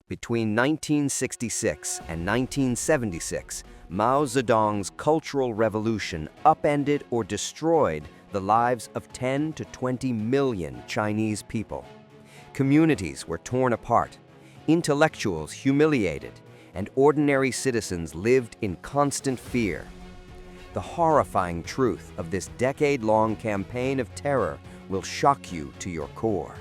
Between 1966 and 1976, Mao Zedong's Cultural Revolution upended or destroyed the lives of 10 to 20 million Chinese people. Communities were torn apart, intellectuals humiliated, and ordinary citizens lived in constant fear. The horrifying truth of this decade-long campaign of terror will shock you to your core.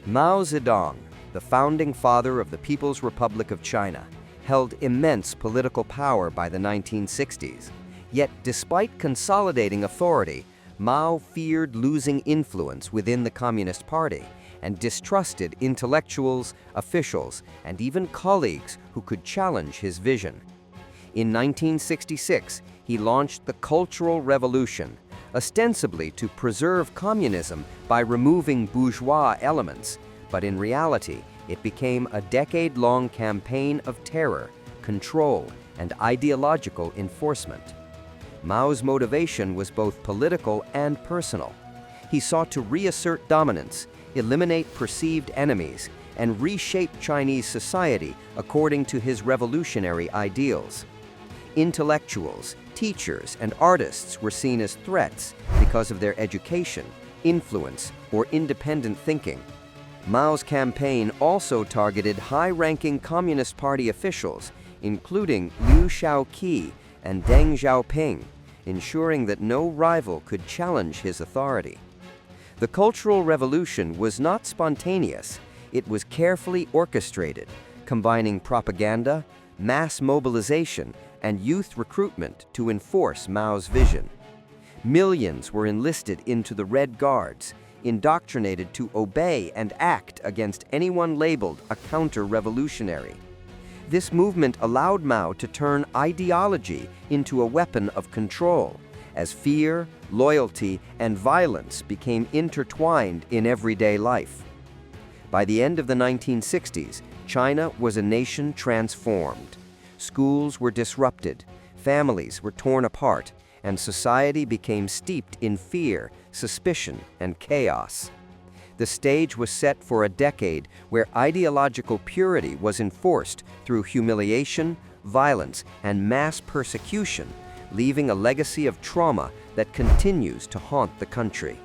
Mao Zedong, the founding father of the People's Republic of China, held immense political power by the 1960s. Yet, despite consolidating authority, Mao feared losing influence within the Communist Party and distrusted intellectuals, officials, and even colleagues who could challenge his vision. In 1966, he launched the Cultural Revolution, ostensibly to preserve communism by removing bourgeois elements, but in reality, it became a decade-long campaign of terror, control, and ideological enforcement. Mao's motivation was both political and personal. He sought to reassert dominance, eliminate perceived enemies, and reshape Chinese society according to his revolutionary ideals. Intellectuals, teachers, and artists were seen as threats because of their education, influence, or independent thinking. Mao's campaign also targeted high-ranking Communist Party officials, including Liu Shaoqi and Deng Xiaoping, ensuring that no rival could challenge his authority. The Cultural Revolution was not spontaneous. It was carefully orchestrated, combining propaganda, mass mobilization, and youth recruitment to enforce Mao's vision. Millions were enlisted into the Red Guards, indoctrinated to obey and act against anyone labeled a counter-revolutionary. This movement allowed Mao to turn ideology into a weapon of control, as fear, loyalty, and violence became intertwined in everyday life. By the end of the 1960s, China was a nation transformed. Schools were disrupted, families were torn apart, and society became steeped in fear, suspicion, and chaos. The stage was set for a decade where ideological purity was enforced through humiliation, violence, and mass persecution, leaving a legacy of trauma that continues to haunt the country.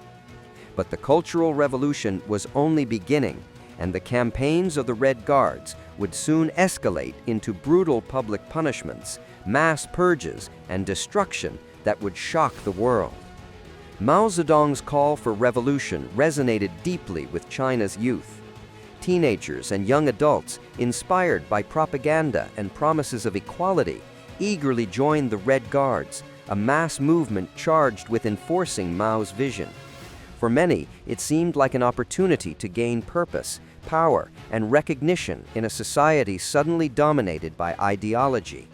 But the Cultural Revolution was only beginning, and the campaigns of the Red Guards would soon escalate into brutal public punishments, mass purges, and destruction that would shock the world. Mao Zedong's call for revolution resonated deeply with China's youth. Teenagers and young adults, inspired by propaganda and promises of equality, eagerly joined the Red Guards, a mass movement charged with enforcing Mao's vision. For many, it seemed like an opportunity to gain purpose, power, and recognition in a society suddenly dominated by ideology.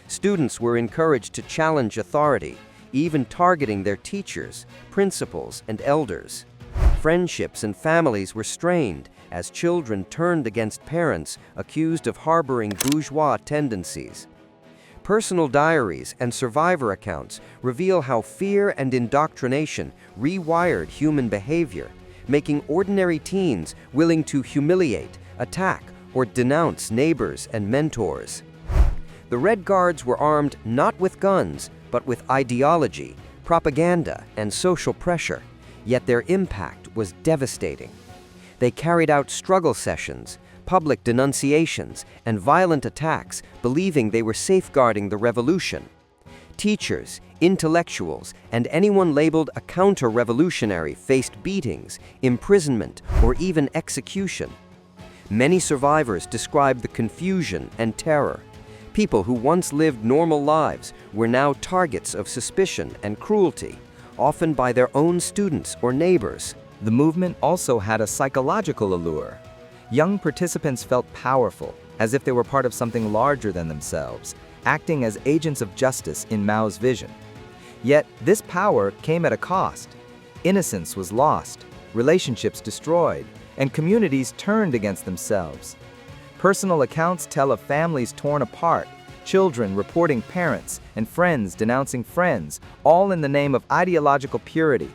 Students were encouraged to challenge authority, even targeting their teachers, principals, and elders. Friendships and families were strained as children turned against parents accused of harboring bourgeois tendencies. Personal diaries and survivor accounts reveal how fear and indoctrination rewired human behavior, making ordinary teens willing to humiliate, attack, or denounce neighbors and mentors. The Red Guards were armed not with guns, but with ideology, propaganda, and social pressure, yet their impact was devastating. They carried out struggle sessions, public denunciations, and violent attacks, believing they were safeguarding the revolution. Teachers, intellectuals, and anyone labeled a counter-revolutionary faced beatings, imprisonment, or even execution. Many survivors described the confusion and terror. People who once lived normal lives were now targets of suspicion and cruelty, often by their own students or neighbors. The movement also had a psychological allure. Young participants felt powerful, as if they were part of something larger than themselves, acting as agents of justice in Mao's vision. Yet, this power came at a cost. Innocence was lost, relationships destroyed, and communities turned against themselves. Personal accounts tell of families torn apart, children reporting parents, and friends denouncing friends, all in the name of ideological purity.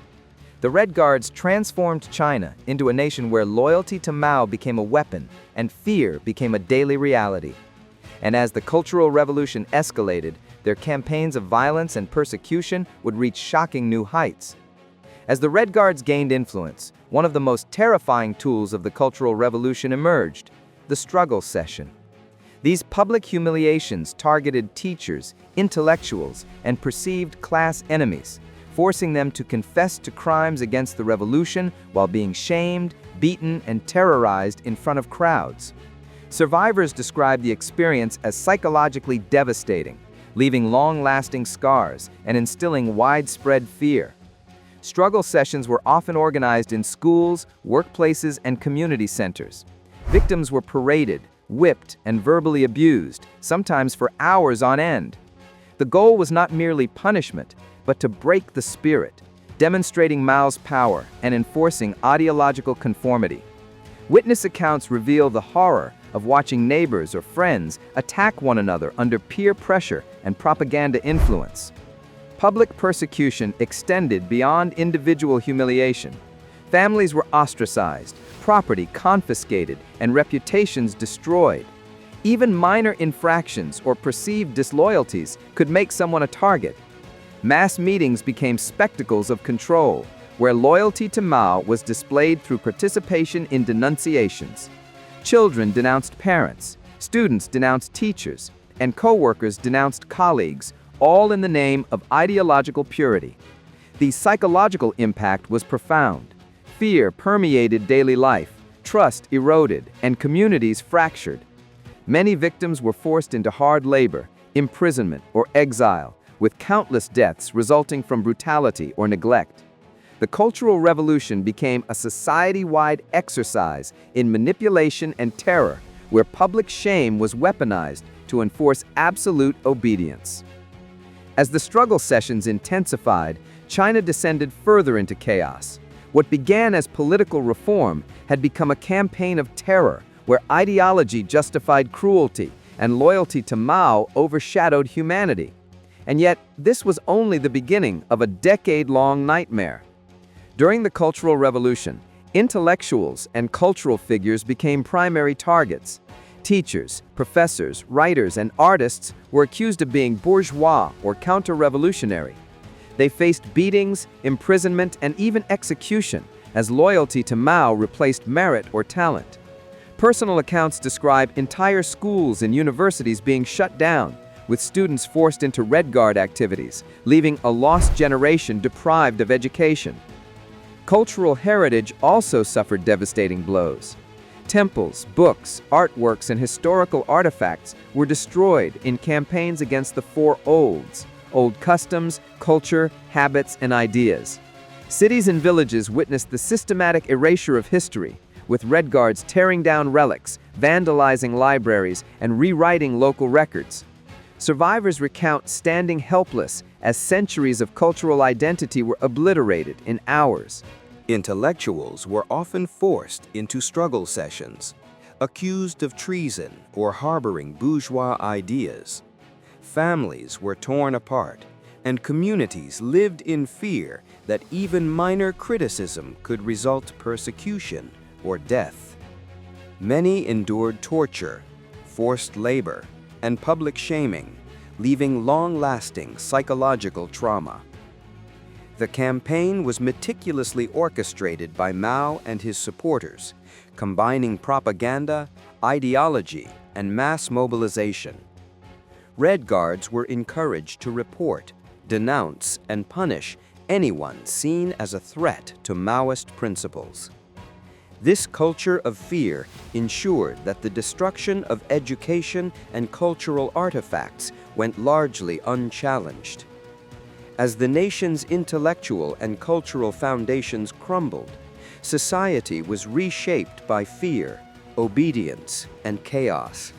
The Red Guards transformed China into a nation where loyalty to Mao became a weapon and fear became a daily reality. And as the Cultural Revolution escalated, their campaigns of violence and persecution would reach shocking new heights. As the Red Guards gained influence, one of the most terrifying tools of the Cultural Revolution emerged: the struggle session. These public humiliations targeted teachers, intellectuals, and perceived class enemies, forcing them to confess to crimes against the revolution while being shamed, beaten, and terrorized in front of crowds. Survivors describe the experience as psychologically devastating, leaving long-lasting scars and instilling widespread fear. Struggle sessions were often organized in schools, workplaces, and community centers. Victims were paraded, whipped, and verbally abused, sometimes for hours on end. The goal was not merely punishment, but to break the spirit, demonstrating Mao's power and enforcing ideological conformity. Witness accounts reveal the horror of watching neighbors or friends attack one another under peer pressure and propaganda influence. Public persecution extended beyond individual humiliation. Families were ostracized, property confiscated, and reputations destroyed. Even minor infractions or perceived disloyalties could make someone a target. Mass meetings became spectacles of control, where loyalty to Mao was displayed through participation in denunciations. Children denounced parents, students denounced teachers, and co-workers denounced colleagues, all in the name of ideological purity. The psychological impact was profound. Fear permeated daily life, trust eroded, and communities fractured. Many victims were forced into hard labor, imprisonment, or exile, with countless deaths resulting from brutality or neglect. The Cultural Revolution became a society-wide exercise in manipulation and terror, where public shame was weaponized to enforce absolute obedience. As the struggle sessions intensified, China descended further into chaos. What began as political reform had become a campaign of terror, where ideology justified cruelty and loyalty to Mao overshadowed humanity. And yet, this was only the beginning of a decade-long nightmare. During the Cultural Revolution, intellectuals and cultural figures became primary targets. Teachers, professors, writers, and artists were accused of being bourgeois or counter-revolutionary. They faced beatings, imprisonment, and even execution, as loyalty to Mao replaced merit or talent. Personal accounts describe entire schools and universities being shut down, with students forced into Red Guard activities, leaving a lost generation deprived of education. Cultural heritage also suffered devastating blows. Temples, books, artworks, and historical artifacts were destroyed in campaigns against the Four Olds: old customs, culture, habits, and ideas. Cities and villages witnessed the systematic erasure of history, with Red Guards tearing down relics, vandalizing libraries, and rewriting local records. Survivors recount standing helpless as centuries of cultural identity were obliterated in hours. Intellectuals were often forced into struggle sessions, accused of treason or harboring bourgeois ideas. Families were torn apart, and communities lived in fear that even minor criticism could result in persecution or death. Many endured torture, forced labor, and public shaming, leaving long-lasting psychological trauma. The campaign was meticulously orchestrated by Mao and his supporters, combining propaganda, ideology, and mass mobilization. Red Guards were encouraged to report, denounce, and punish anyone seen as a threat to Maoist principles. This culture of fear ensured that the destruction of education and cultural artifacts went largely unchallenged. As the nation's intellectual and cultural foundations crumbled, society was reshaped by fear, obedience, and chaos.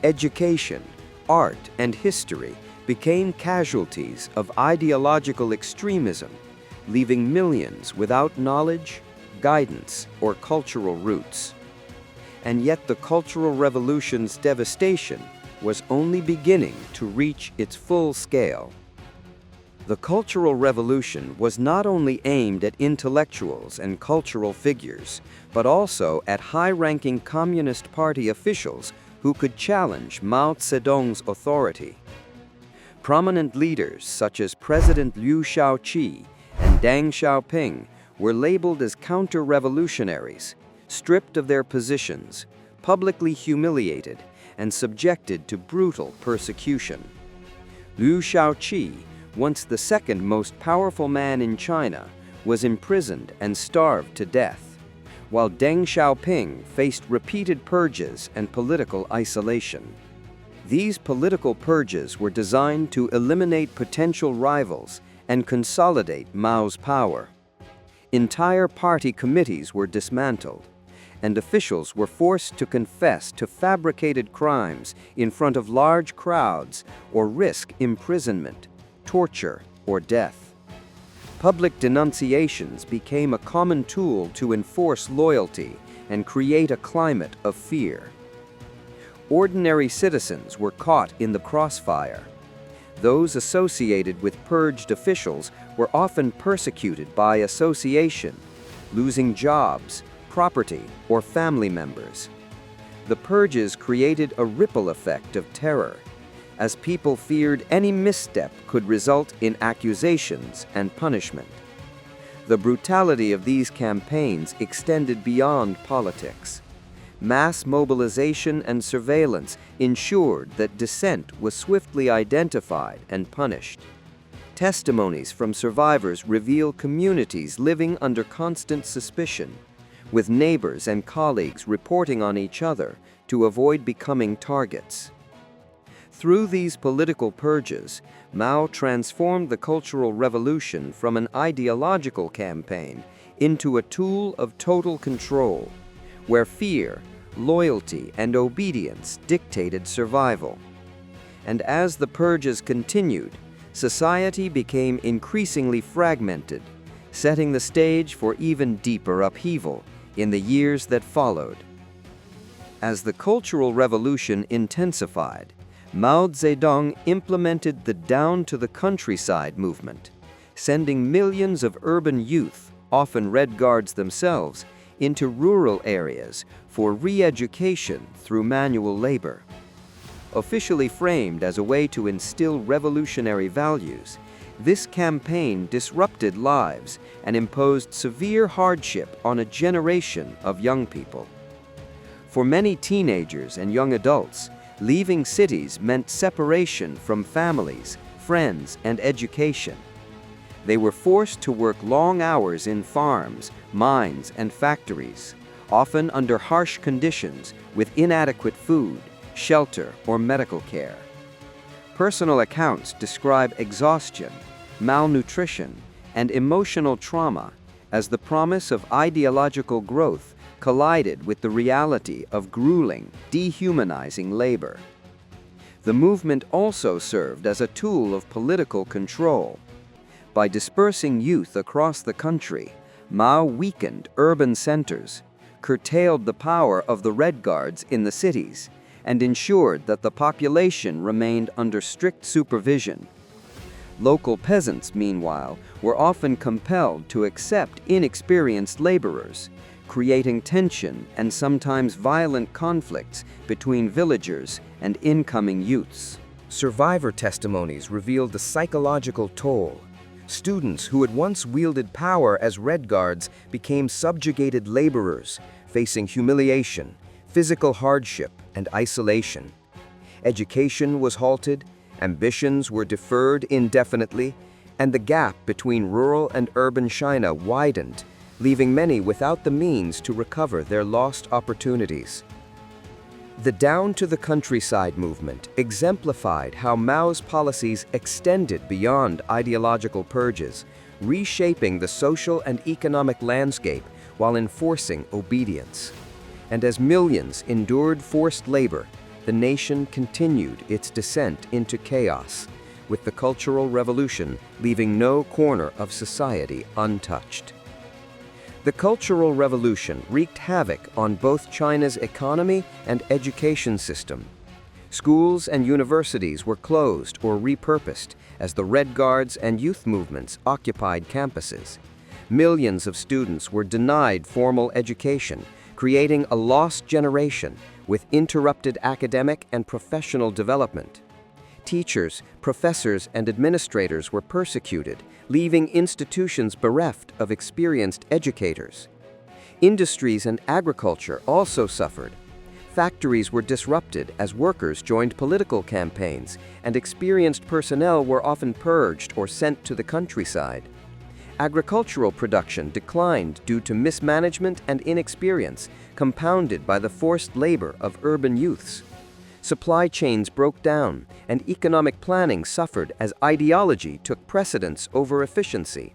Education, art, and history became casualties of ideological extremism, leaving millions without knowledge, guidance, or cultural roots. And yet the Cultural Revolution's devastation was only beginning to reach its full scale. The Cultural Revolution was not only aimed at intellectuals and cultural figures, but also at high-ranking Communist Party officials who could challenge Mao Zedong's authority. Prominent leaders such as President Liu Shaoqi and Deng Xiaoping were labeled as counter-revolutionaries, stripped of their positions, publicly humiliated, and subjected to brutal persecution. Liu Shaoqi, once the second most powerful man in China, was imprisoned and starved to death, while Deng Xiaoping faced repeated purges and political isolation. These political purges were designed to eliminate potential rivals and consolidate Mao's power. Entire party committees were dismantled, and officials were forced to confess to fabricated crimes in front of large crowds or risk imprisonment, torture, or death. Public denunciations became a common tool to enforce loyalty and create a climate of fear. Ordinary citizens were caught in the crossfire. Those associated with purged officials were often persecuted by association, losing jobs, property, or family members. The purges created a ripple effect of terror, as people feared any misstep could result in accusations and punishment. The brutality of these campaigns extended beyond politics. Mass mobilization and surveillance ensured that dissent was swiftly identified and punished. Testimonies from survivors reveal communities living under constant suspicion, with neighbors and colleagues reporting on each other to avoid becoming targets. Through these political purges, Mao transformed the Cultural Revolution from an ideological campaign into a tool of total control, where fear, loyalty, and obedience dictated survival. And as the purges continued, society became increasingly fragmented, setting the stage for even deeper upheaval in the years that followed. As the Cultural Revolution intensified, Mao Zedong implemented the down-to-the-countryside movement, sending millions of urban youth, often Red Guards themselves, into rural areas for re-education through manual labor. Officially framed as a way to instill revolutionary values, this campaign disrupted lives and imposed severe hardship on a generation of young people. For many teenagers and young adults, leaving cities meant separation from families, friends, and education. They were forced to work long hours in farms, mines, and factories, often under harsh conditions with inadequate food, shelter, or medical care. Personal accounts describe exhaustion, malnutrition, and emotional trauma as the promise of ideological growth collided with the reality of grueling, dehumanizing labor. The movement also served as a tool of political control. By dispersing youth across the country, Mao weakened urban centers, curtailed the power of the Red Guards in the cities, and ensured that the population remained under strict supervision. Local peasants, meanwhile, were often compelled to accept inexperienced laborers, creating tension and sometimes violent conflicts between villagers and incoming youths. Survivor testimonies revealed the psychological toll. Students who had once wielded power as Red Guards became subjugated laborers, facing humiliation, physical hardship, and isolation. Education was halted, ambitions were deferred indefinitely, and the gap between rural and urban China widened, leaving many without the means to recover their lost opportunities. The down-to-the-countryside movement exemplified how Mao's policies extended beyond ideological purges, reshaping the social and economic landscape while enforcing obedience. And as millions endured forced labor, the nation continued its descent into chaos, with the Cultural Revolution leaving no corner of society untouched. The Cultural Revolution wreaked havoc on both China's economy and education system. Schools and universities were closed or repurposed as the Red Guards and youth movements occupied campuses. Millions of students were denied formal education, creating a lost generation with interrupted academic and professional development. Teachers, professors, and administrators were persecuted, leaving institutions bereft of experienced educators. Industries and agriculture also suffered. Factories were disrupted as workers joined political campaigns, and experienced personnel were often purged or sent to the countryside. Agricultural production declined due to mismanagement and inexperience, compounded by the forced labor of urban youths. Supply chains broke down, and economic planning suffered as ideology took precedence over efficiency.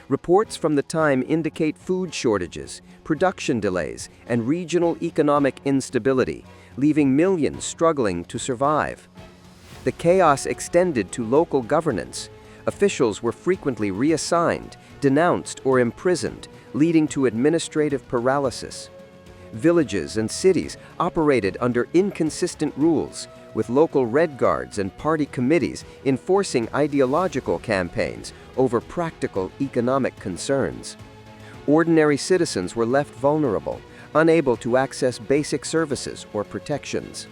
Reports from the time indicate food shortages, production delays, and regional economic instability, leaving millions struggling to survive. The chaos extended to local governance. Officials were frequently reassigned, denounced, or imprisoned, leading to administrative paralysis. Villages and cities operated under inconsistent rules, with local Red Guards and party committees enforcing ideological campaigns over practical economic concerns. Ordinary citizens were left vulnerable, unable to access basic services or protections.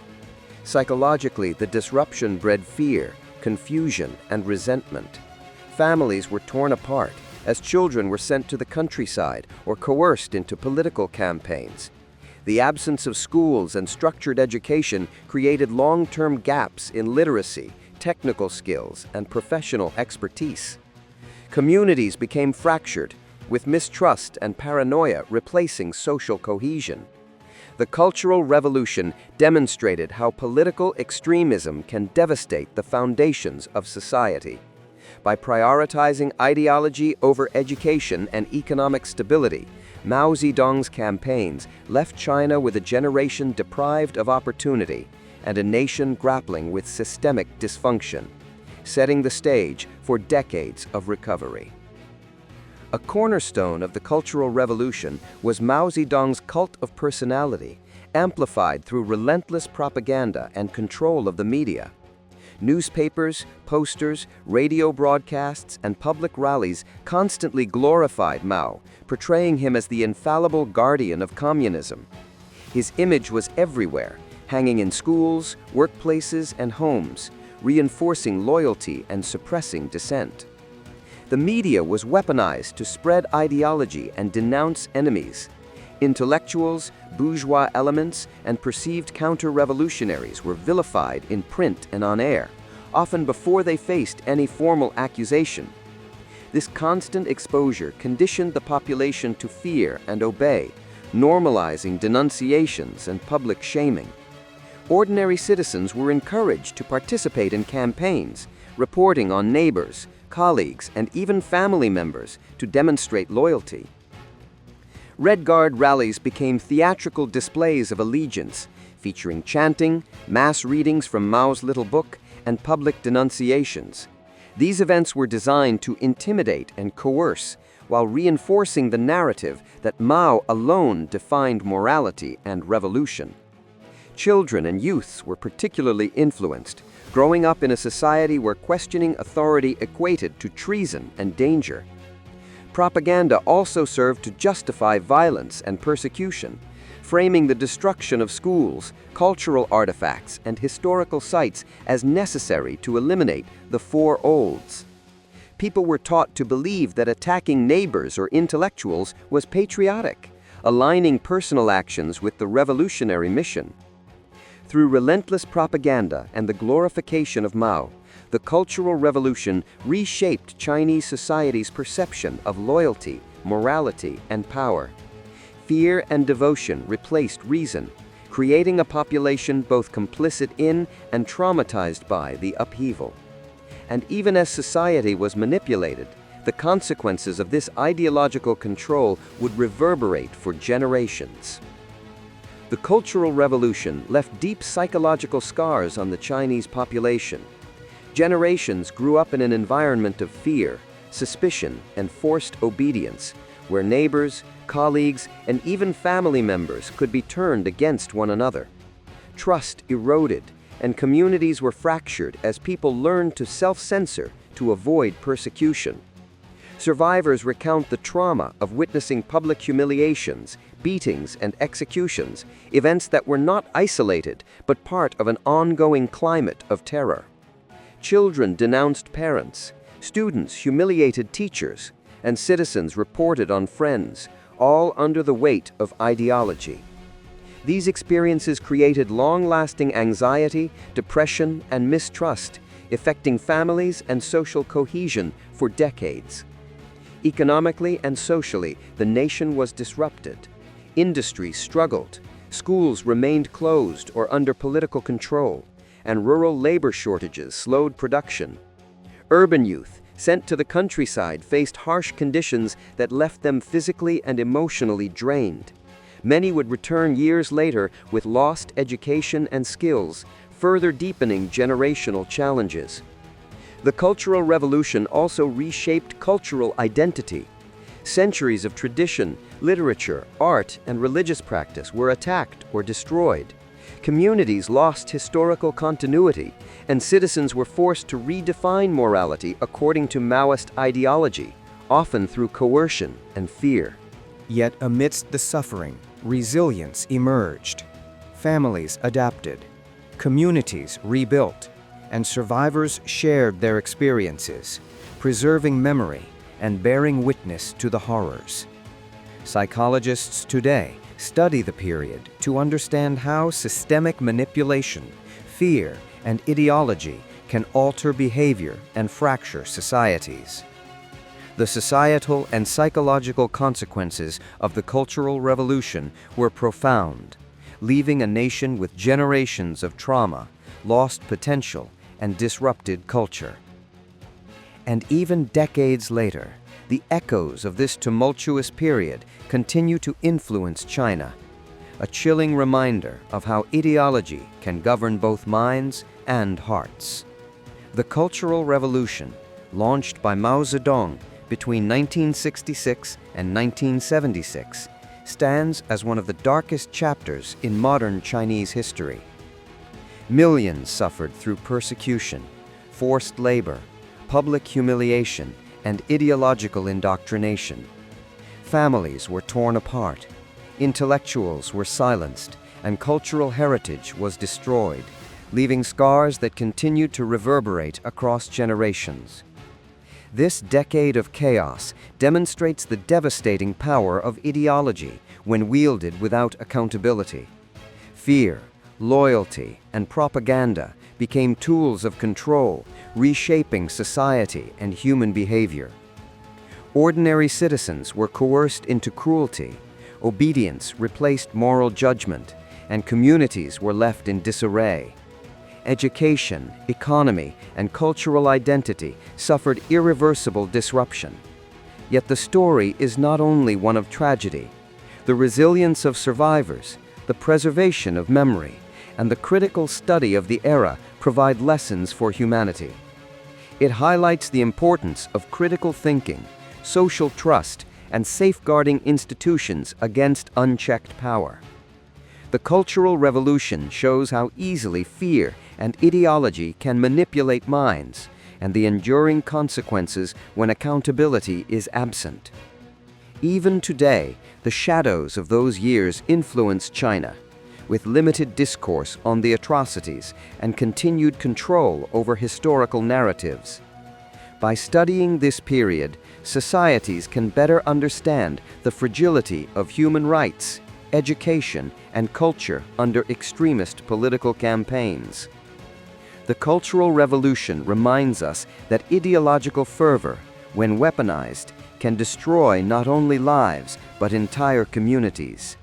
Psychologically, the disruption bred fear, confusion, and resentment. Families were torn apart as children were sent to the countryside or coerced into political campaigns. The absence of schools and structured education created long-term gaps in literacy, technical skills, and professional expertise. Communities became fractured, with mistrust and paranoia replacing social cohesion. The Cultural Revolution demonstrated how political extremism can devastate the foundations of society. By prioritizing ideology over education and economic stability, Mao Zedong's campaigns left China with a generation deprived of opportunity and a nation grappling with systemic dysfunction, setting the stage for decades of recovery. A cornerstone of the Cultural Revolution was Mao Zedong's cult of personality, amplified through relentless propaganda and control of the media. Newspapers, posters, radio broadcasts, and public rallies constantly glorified Mao, portraying him as the infallible guardian of communism. His image was everywhere, hanging in schools, workplaces, and homes, reinforcing loyalty and suppressing dissent. The media was weaponized to spread ideology and denounce enemies. Intellectuals, bourgeois elements, and perceived counter-revolutionaries were vilified in print and on air, often before they faced any formal accusation. This constant exposure conditioned the population to fear and obey, normalizing denunciations and public shaming. Ordinary citizens were encouraged to participate in campaigns, reporting on neighbors, colleagues, and even family members to demonstrate loyalty. Red Guard rallies became theatrical displays of allegiance, featuring chanting, mass readings from Mao's Little Book, and public denunciations. These events were designed to intimidate and coerce, while reinforcing the narrative that Mao alone defined morality and revolution. Children and youths were particularly influenced, growing up in a society where questioning authority equated to treason and danger. Propaganda also served to justify violence and persecution, framing the destruction of schools, cultural artifacts, and historical sites as necessary to eliminate the Four Olds. People were taught to believe that attacking neighbors or intellectuals was patriotic, aligning personal actions with the revolutionary mission. Through relentless propaganda and the glorification of Mao, the Cultural Revolution reshaped Chinese society's perception of loyalty, morality, and power. Fear and devotion replaced reason, creating a population both complicit in and traumatized by the upheaval. And even as society was manipulated, the consequences of this ideological control would reverberate for generations. The Cultural Revolution left deep psychological scars on the Chinese population. Generations grew up in an environment of fear, suspicion, and forced obedience, where neighbors, colleagues, and even family members could be turned against one another. Trust eroded, and communities were fractured as people learned to self-censor to avoid persecution. Survivors recount the trauma of witnessing public humiliations, beatings, and executions, events that were not isolated but part of an ongoing climate of terror. Children denounced parents, students humiliated teachers, and citizens reported on friends, all under the weight of ideology. These experiences created long-lasting anxiety, depression, and mistrust, affecting families and social cohesion for decades. Economically and socially, the nation was disrupted. Industries struggled, schools remained closed or under political control, and rural labor shortages slowed production. Urban youth, sent to the countryside, faced harsh conditions that left them physically and emotionally drained. Many would return years later with lost education and skills, further deepening generational challenges. The Cultural Revolution also reshaped cultural identity. Centuries of tradition, literature, art, and religious practice were attacked or destroyed. Communities lost historical continuity, and citizens were forced to redefine morality according to Maoist ideology, often through coercion and fear. Yet amidst the suffering, resilience emerged. Families adapted, communities rebuilt, and survivors shared their experiences, preserving memory and bearing witness to the horrors. Psychologists today study the period to understand how systemic manipulation, fear, and ideology can alter behavior and fracture societies. The societal and psychological consequences of the Cultural Revolution were profound, leaving a nation with generations of trauma, lost potential, and disrupted culture. And even decades later, the echoes of this tumultuous period continue to influence China, a chilling reminder of how ideology can govern both minds and hearts. The Cultural Revolution, launched by Mao Zedong between 1966 and 1976, stands as one of the darkest chapters in modern Chinese history. Millions suffered through persecution, forced labor, public humiliation, and ideological indoctrination. Families were torn apart, intellectuals were silenced, and cultural heritage was destroyed, leaving scars that continued to reverberate across generations. This decade of chaos demonstrates the devastating power of ideology when wielded without accountability. Fear, loyalty, and propaganda became tools of control, reshaping society and human behavior. Ordinary citizens were coerced into cruelty, obedience replaced moral judgment, and communities were left in disarray. Education, economy, and cultural identity suffered irreversible disruption. Yet the story is not only one of tragedy. The resilience of survivors, the preservation of memory, and the critical study of the era provide lessons for humanity. It highlights the importance of critical thinking, social trust, and safeguarding institutions against unchecked power. The Cultural Revolution shows how easily fear and ideology can manipulate minds, and the enduring consequences when accountability is absent. Even today, the shadows of those years influence China, with limited discourse on the atrocities and continued control over historical narratives. By studying this period, societies can better understand the fragility of human rights, education, and culture under extremist political campaigns. The Cultural Revolution reminds us that ideological fervor, when weaponized, can destroy not only lives but entire communities.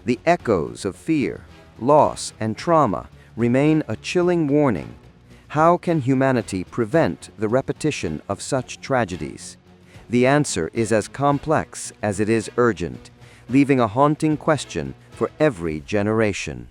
The echoes of fear, loss, and trauma remain a chilling warning. How can humanity prevent the repetition of such tragedies? The answer is as complex as it is urgent, leaving a haunting question for every generation.